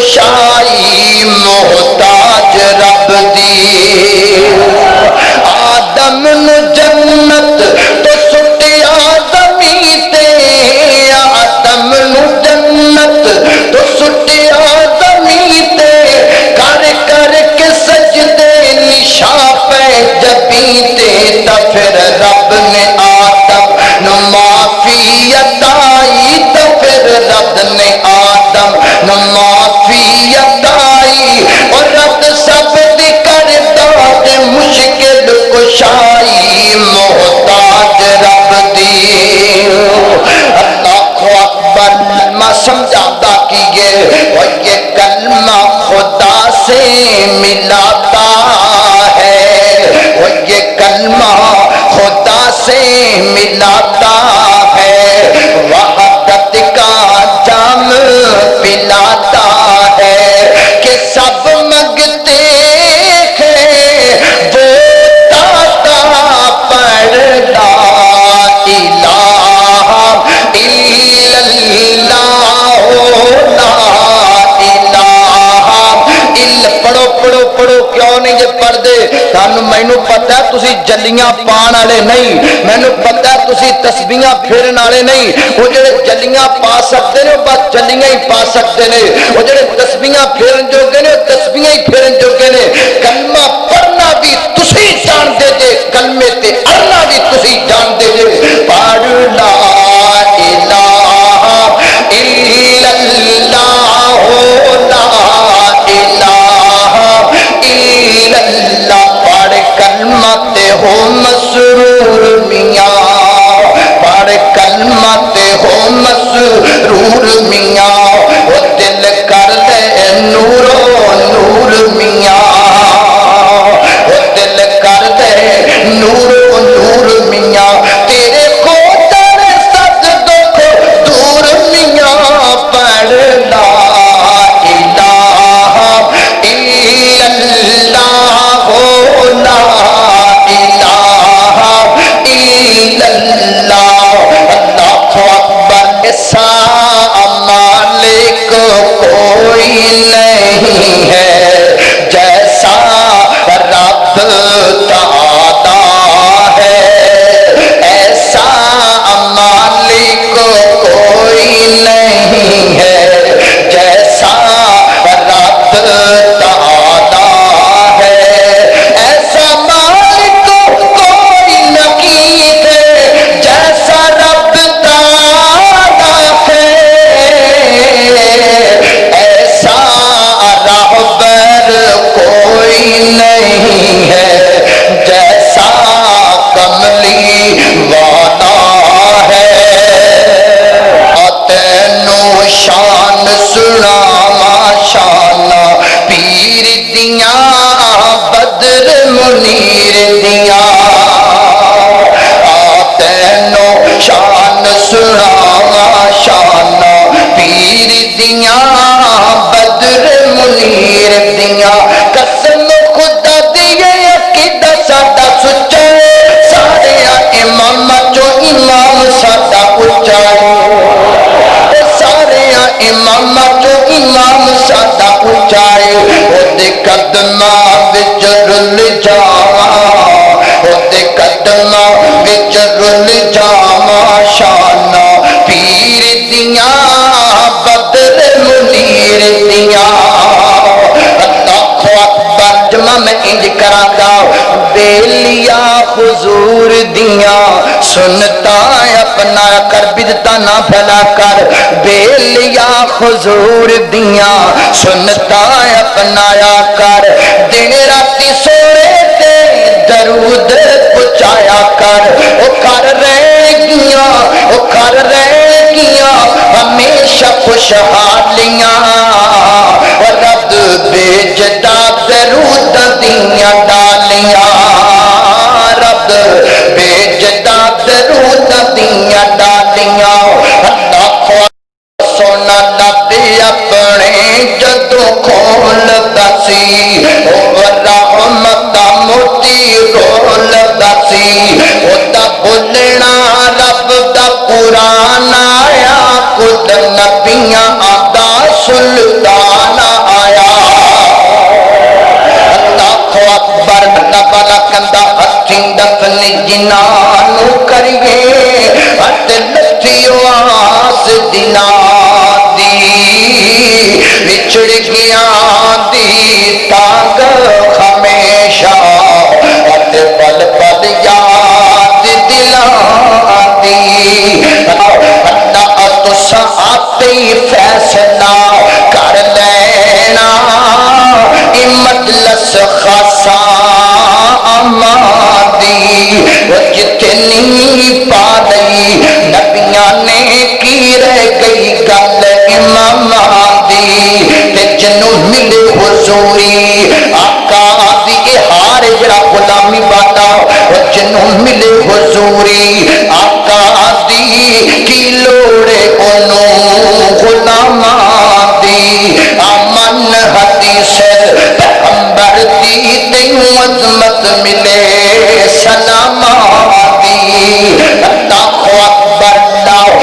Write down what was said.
کشائی محتاج رب دی آدم نو جنت تو سٹیا زمین تے آدم نو جنت تو سٹیا زمین تے کر کر کے سجدے نشاں پہ جبیں تے تا پھر رب نے آدم نو معافی عطائی تا پھر رب نے آدم نو معافی عطائی اور رب سب دی کردا تے مشکل کشائی محتاج رب دی اللہ اکبر کلمہ سمجھاتا کیے اور یہ کلمہ خدا سے ملاتا ہے اور یہ کلمہ خدا سے ملاتا ہے وحدت کا جام پلاتا ہے کہ سب مانگتے ہیں وہ داتا پر لا الہ الا اللہ لا الہ پڑھو کیوں نہیں یہ پڑھ دے سانو مینوں پتہ ہے تسی جلیاں پان والے نہیں مینوں پتہ ہے تسی تسبیحاں پھیرن والے نہیں وہ جڑے جلیاں پا سکتے نے بس جلیاں ہی پا سکتے نے وہ جڑے تسبیحاں پھیرن جوگے نے تسبیحاں ہی پھیرن جوگے نے کلمہ پڑھنا بھی تسی جان دے جے کلمے تے اڑنا بھی تسی جان دے جے پڑھ لا الہ الا اللہ لا الہ اللہ پڑھ کلمہ تے ہو مسرور میاں پڑھ کلمہ تے ہو مسرور میاں وہ دل کر دے نورو نور میاں وہ دل کر دے نورو نور میاں تیرے خودر سب دکھ دور میاں پڑھ لا الہ الا اللہ لا الہ الا اللہ اللہ اکبر ایسا مالک کوئی نہیں ہے جیسا رب تعالی ہے ایسا مالک کوئی نہیں ہے جیسا رب تعالی ہے ایسا مالک کوئی نہیں ہے جیسا رب تعالی ہے ایسا رہبر کوئی نہیں ہے جیسا کملی والا ہے تینوں شان سناواں شان پیر دیاں بدر منیر دیاں تینوں شان سناواں شان پیر دیاں بدر منیر دیاں قسم خدا دیے عقیدہ ساڈا سچا سارے امام جو امام ساڈا اچا سارے امام جو امام ساڈا اچا ہے قدماں وچ رل جاواں قدماں وچ رل جاواں شان پیر دیاں بدر منیر دیاں اللہ اکبر جمع میں انج کراں گا بیلیا حضور دیاں سنتا اپنا کر بدتا نہ بھلا کر بیلیا حضور دیاں سنتا اپنایا کر دن راتی سونے تے درود پہنچایا کر او کر رہ گیاں ہمیشہ خوشحالیاں رب بھیجدا درود دیاں ڈالیاں رب بھیجدا درود دیاں ڈالیاں اللہ سونا لبے اپنے جدو کھول دسی رحمت موتی رول دسی دا بولنا رب دا قرآن آیا خود نبیاں آدھا سلطان جنانو کریے ات لتھیو آس دینا دی وچھڑ گیا دی تانگ ہمیشہ ات پل پل یاد دلان دی اللہ تسا آتے فیصلہ کر لینا مجلس خاصا آمادی وہ جتنی پا لئی نبیاں نے کی رہ گئی گل امام دی تے جنوں ملے حضوری آقا دی ہار جڑا غلامی والا وہ جنوں ملے حضوری آقا دی کی لوڑے انہوں غلاماں دی آمن حدیث پیغمبر دی تینوں عظمت ملے